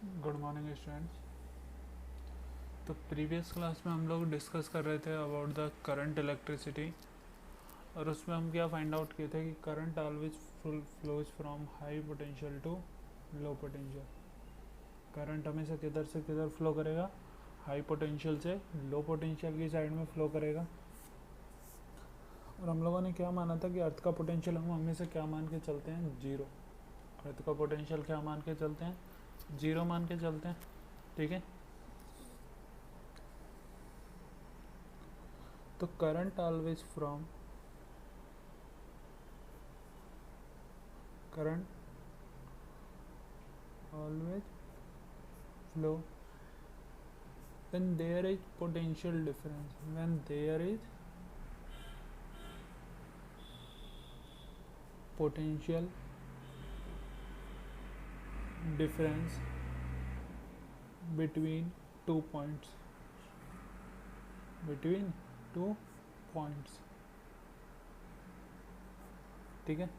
Good morning students. तो previous class में हम लोग डिस्कस कर रहे थे अबाउट द करंट इलेक्ट्रिसिटी, और उसमें हम क्या फाइंड आउट किए थे कि current always flows from high potential to low potential. Current हमेशा किधर से किधर फ्लो करेगा? हाई पोटेंशियल से लो पोटेंशियल की साइड में फ्लो करेगा। और हम लोगों ने क्या माना था कि अर्थ का पोटेंशियल हम हमेशा क्या मान के चलते हैं? जीरो। अर्थ का पोटेंशियल क्या मान के चलते हैं? जीरो मान के चलते हैं। ठीक है। तो current always from current always flow when there is potential difference, when there is potential difference between two points, between two points। ठीक है।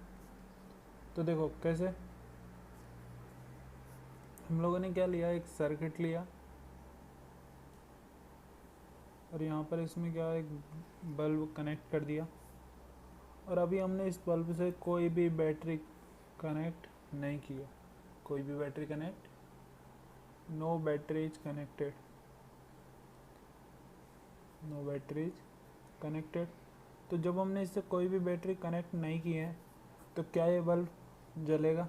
तो देखो कैसे हम लोगों ने क्या लिया, एक सर्किट लिया और यहाँ पर इसमें क्या एक बल्ब कनेक्ट कर दिया, और अभी हमने इस बल्ब से कोई भी बैटरी कनेक्ट नहीं किया, कोई भी battery connect, no battery is connected, no battery is connected. तो जब हमने इससे कोई भी बैटरी कनेक्ट नहीं की है तो क्या ये बल्ब जलेगा?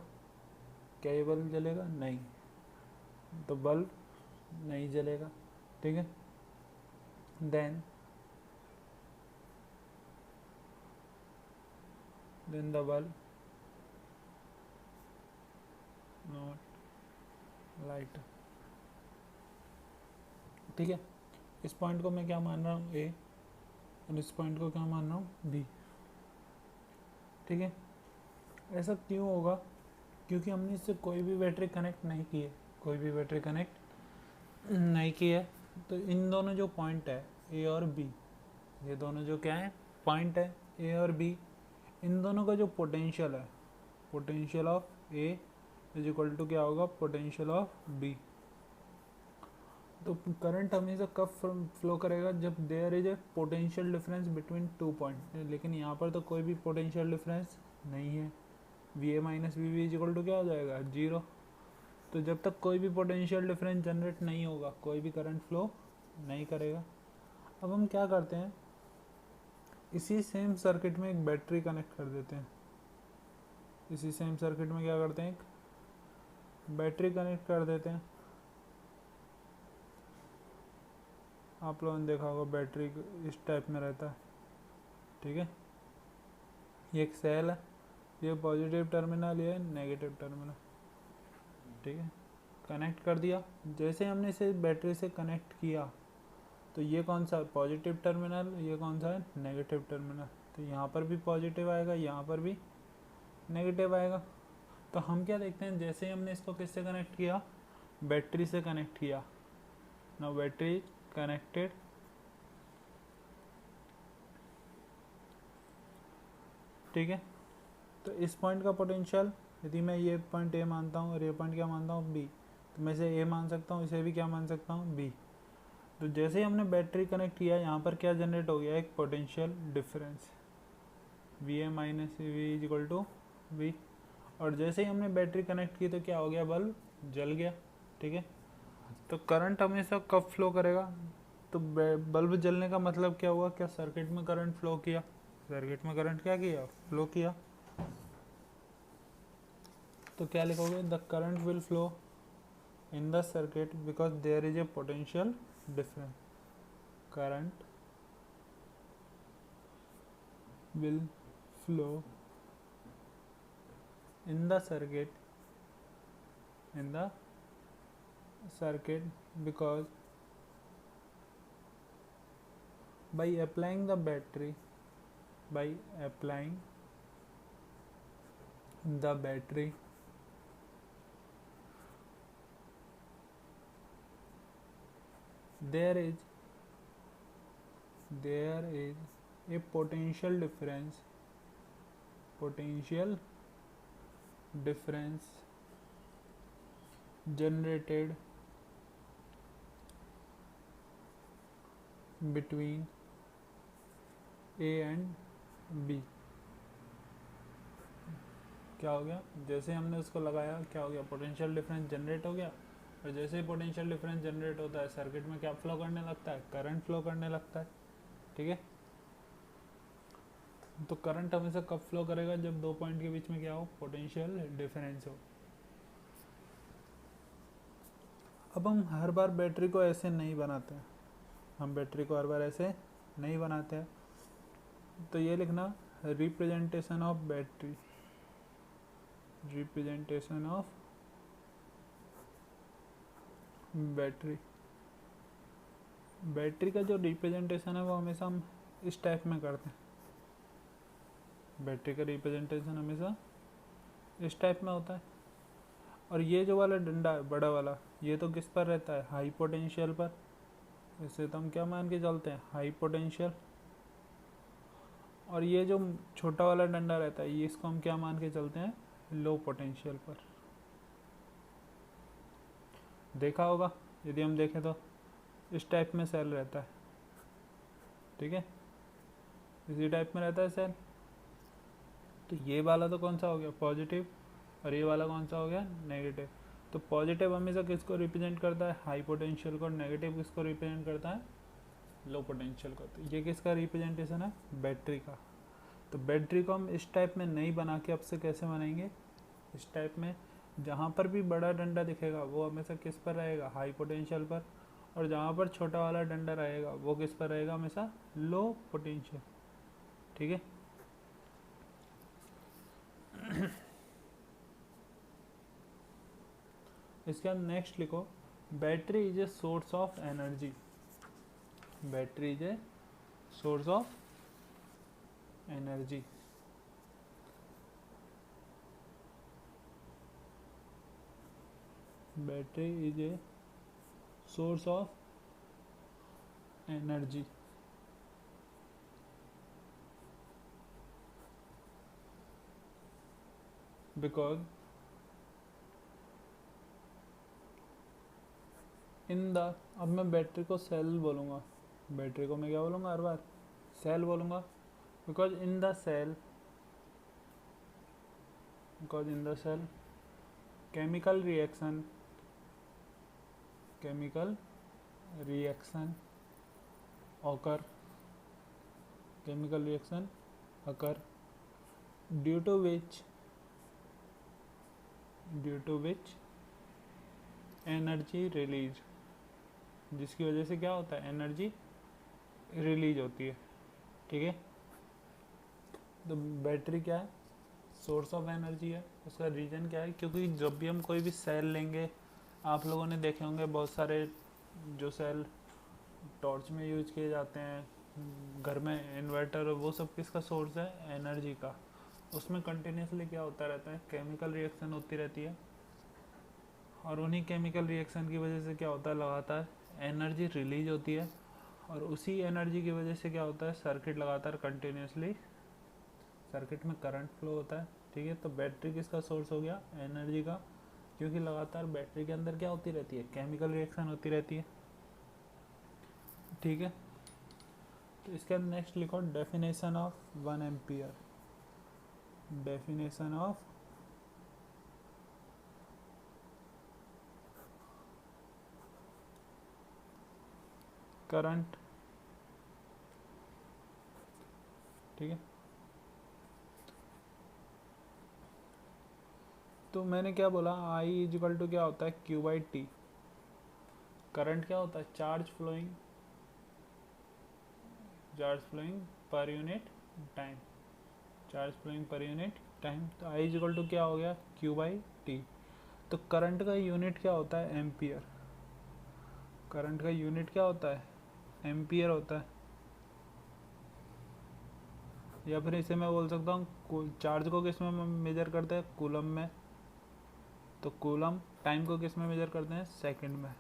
क्या ये बल्ब जलेगा? नहीं, तो बल्ब नहीं जलेगा। ठीक है। Then the bulb not light. ठीक है। इस पॉइंट को मैं क्या मान रहा हूँ? ए, और इस पॉइंट को क्या मान रहा हूँ? बी। ठीक है। ऐसा क्यों होगा? क्योंकि हमने इससे कोई भी बैटरी कनेक्ट नहीं की है, कोई भी बैटरी कनेक्ट नहीं की है। तो इन दोनों जो पॉइंट है ए और बी, ये दोनों जो क्या है? पॉइंट है ए और बी, इन दोनों का जो पोटेंशियल है, potential of A is equal to क्या होगा? Potential of B. तो करंट हमेशा कब फ्लो करेगा? जब there is a potential difference between two point. लेकिन यहाँ पर तो कोई भी पोटेंशियल डिफरेंस नहीं है, V A minus V B is equal to क्या हो जाएगा? जीरो। तो जब तक कोई भी पोटेंशियल डिफरेंस जनरेट नहीं होगा, कोई भी करंट फ्लो नहीं करेगा। अब हम क्या करते हैं, इसी सेम सर्किट में एक बैटरी कनेक्ट कर देते हैं। इसी सेम सर्किट में क्या करते हैं? एक बैटरी कनेक्ट कर देते हैं। आप लोगों ने देखा होगा बैटरी इस टाइप में रहता है। ठीक है। ये एक सेल है, ये पॉजिटिव टर्मिनल, ये नेगेटिव टर्मिनल। ठीक है। कनेक्ट कर दिया। जैसे हमने इसे बैटरी से कनेक्ट किया तो ये कौन सा? Positive terminal. ये कौन सा है? Negative terminal. तो यहाँ पर भी पॉजिटिव आएगा, यहाँ पर भी नेगेटिव आएगा। तो हम क्या देखते हैं, जैसे ही हमने इसको किससे कनेक्ट किया? बैटरी से कनेक्ट किया। Now battery connected. ठीक है। तो इस पॉइंट का पोटेंशियल, यदि मैं ये पॉइंट ए मानता हूँ और ये पॉइंट क्या मानता हूँ? बी, तो मैं इसे ए मान सकता हूँ, इसे भी क्या मान सकता हूँ? बी। तो जैसे ही हमने बैटरी कनेक्ट किया, यहाँ पर क्या जनरेट हो गया? एक potential difference, V A minus V is equal to V. और जैसे ही हमने बैटरी कनेक्ट की तो क्या हो गया? बल्ब जल गया। ठीक है। तो करंट हमेशा कब फ्लो करेगा? तो बल्ब जलने का मतलब क्या हुआ? क्या सर्किट में करंट फ्लो किया? सर्किट में करंट क्या किया? फ्लो किया। तो क्या लिखोगे? The current will flow in the circuit because there is a potential difference. Current will flow in the circuit because by applying the battery there is a potential difference generated between A and B। क्या हो गया, जैसे हमने उसको लगाया क्या हो गया, पोटेंशियल डिफरेंस जनरेट हो गया, और जैसे ही पोटेंशियल डिफरेंस जनरेट होता है सर्किट में क्या फ्लो करने लगता है, करंट फ्लो करने लगता है। ठीक है, तो करंट हमेशा कब फ्लो करेगा, जब दो पॉइंट के बीच में क्या हो, पोटेंशियल डिफरेंस हो। अब हम हर बार बैटरी को ऐसे नहीं बनाते हैं, हम बैटरी को हर बार ऐसे नहीं बनाते हैं, तो ये लिखना representation of battery, representation of battery. Battery का जो रिप्रेजेंटेशन है वो हमेशा हम इस टाइप में करते हैं, बैटरी का रिप्रेजेंटेशन हमेशा इस टाइप में होता है। और ये जो वाला डंडा है बड़ा वाला, ये तो किस पर रहता है, हाई पोटेंशियल पर, इससे तो हम क्या मान के चलते हैं, हाई पोटेंशियल। और ये जो छोटा वाला डंडा रहता है ये, इसको हम क्या मान के चलते हैं, लो पोटेंशियल पर। देखा होगा, यदि हम देखें तो इस टाइप में सेल रहता है, ठीक है, इसी टाइप में रहता है सेल। तो ये वाला तो कौन सा हो गया, पॉजिटिव, और ये वाला कौन सा हो गया, नेगेटिव। तो पॉजिटिव हमेशा किसको रिप्रेजेंट करता है, हाई पोटेंशियल को, नेगेटिव किसको रिप्रेजेंट करता है, लो पोटेंशियल को। तो ये किसका रिप्रेजेंटेशन है, बैटरी का। तो बैटरी को हम इस टाइप में नहीं बना के अब से कैसे बनाएंगे, इस टाइप में, जहाँ पर भी बड़ा डंडा दिखेगा वो हमेशा किस पर रहेगा, हाई पोटेंशियल पर, और जहाँ पर छोटा वाला डंडा रहेगा वो किस पर रहेगा, हमेशा लो पोटेंशियल। ठीक है, इसके बाद नेक्स्ट लिखो, battery is a source of energy, battery is a source of energy. Battery is a source of energy. Because in the, अब मैं बैटरी को सेल बोलूँगा, बैटरी को मैं क्या बोलूँगा हर बार, सेल बोलूँगा। Because in the cell, because in the cell chemical reaction, chemical reaction occur, chemical reaction occur, due to which energy release, जिसकी वजह से क्या होता है, एनर्जी रिलीज होती है। ठीक है, तो बैटरी क्या है, सोर्स ऑफ एनर्जी है। उसका रीज़न क्या है, क्योंकि जब भी हम कोई भी सेल लेंगे, आप लोगों ने देखे होंगे बहुत सारे जो सेल टॉर्च में यूज किए जाते हैं, घर में इन्वर्टर, वो सब किसका सोर्स है, एनर्जी का। उसमें कंटिन्यूसली क्या होता रहता है, केमिकल रिएक्शन होती रहती है, और उन्हीं केमिकल रिएक्शन की वजह से क्या होता है, लगातार एनर्जी रिलीज होती है, और उसी एनर्जी की वजह से क्या होता है, सर्किट लगातार कंटिन्यूसली, सर्किट में करंट फ्लो होता है। ठीक है, तो बैटरी किसका सोर्स हो गया, एनर्जी का, क्योंकि लगातार बैटरी के अंदर क्या होती रहती है, केमिकल रिएक्शन होती रहती है। ठीक है, तो इसके बाद नेक्स्ट लिखो, definition of 1 ampere, definition of current. ठीक है, तो मैंने क्या बोला, आई इजिकल टू क्या होता है, क्यू बाई टी। करंट क्या होता है, charge flowing per unit time, charge flowing per unit time. तो आई इजिकल टू क्या हो गया, क्यू बाई टी। तो करंट का यूनिट क्या होता है, एम्पियर। करंट का यूनिट क्या होता है, एम्पियर होता है। या फिर इसे मैं बोल सकता हूँ, चार्ज को किस में मेजर करते हैं, कूलम में। तो कूलम, टाइम को किस में मेजर करते हैं, सेकंड में।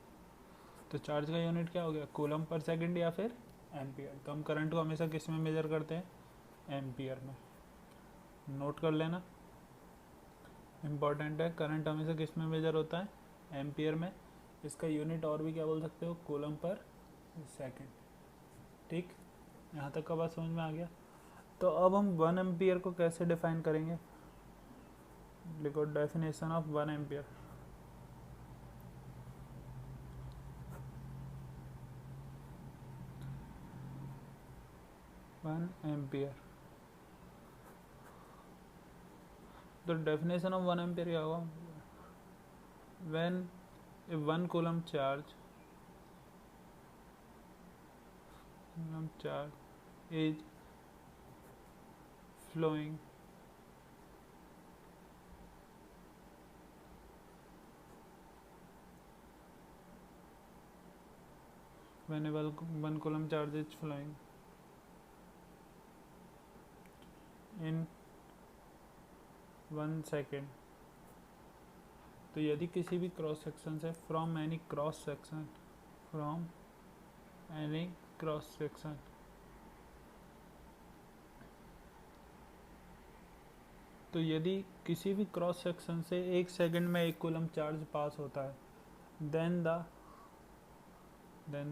तो चार्ज का यूनिट क्या हो गया, कूलम पर सेकंड या फिर एम्पियर। तो हम करंट को हमेशा किस में मेजर करते हैं, एम्पियर में। नोट कर लेना, इम्पॉर्टेंट है, करंट हमेशा किस में मेजर होता है, एम्पियर में, इसका यूनिट और भी क्या बोल सकते हो, कूलम पर सेकंड। ठीक, यहाँ तक का बात समझ में आ गया। तो अब हम 1 एम्पियर को कैसे डिफाइन करेंगे, लिखो definition of 1 ampere. One ampere, तो डेफिनेशन ऑफ 1 एम्पियर क्या होगा, when A 1 coulomb charge is flowing when a 1 coulomb charge is flowing in 1 second। तो यदि किसी भी क्रॉस सेक्शन से फ्रॉम एनी क्रॉस सेक्शन तो यदि किसी भी क्रॉस सेक्शन से 1 सेकंड में 1 कूलम चार्ज पास होता है, then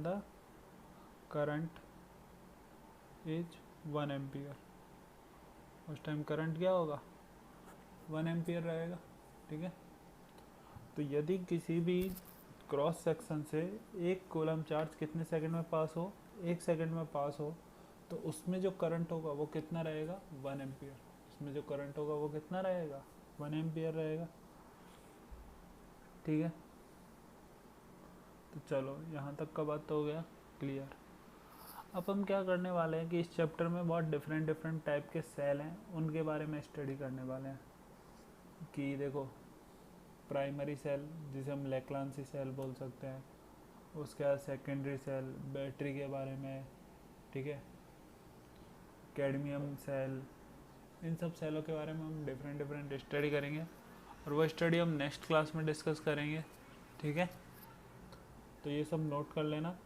the current is 1 ampere. उस टाइम करंट क्या होगा, 1 एम्पियर रहेगा। ठीक है, तो यदि किसी भी क्रॉस सेक्शन से 1 कूलम चार्ज कितने सेकंड में पास हो, 1 सेकंड में पास हो, तो उसमें जो करंट होगा वो कितना रहेगा, 1 एम्पियर। उसमें जो करंट होगा वो कितना रहेगा, 1 एम्पियर रहेगा। ठीक है, तो चलो यहाँ तक का बात तो हो गया क्लियर। अब हम क्या करने वाले हैं कि इस चैप्टर में बहुत डिफरेंट टाइप के सेल हैं, उनके बारे में स्टडी करने वाले हैं। कि देखो, प्राइमरी सेल जिसे हम लेक्लांसी सेल बोल सकते हैं, उसके बाद सेकेंडरी सेल, बैटरी के बारे में, ठीक है, कैडमियम सेल, इन सब सेलों के बारे में हम डिफरेंट स्टडी करेंगे, और वो स्टडी हम नेक्स्ट क्लास में डिस्कस करेंगे। ठीक है, तो ये सब नोट कर लेना।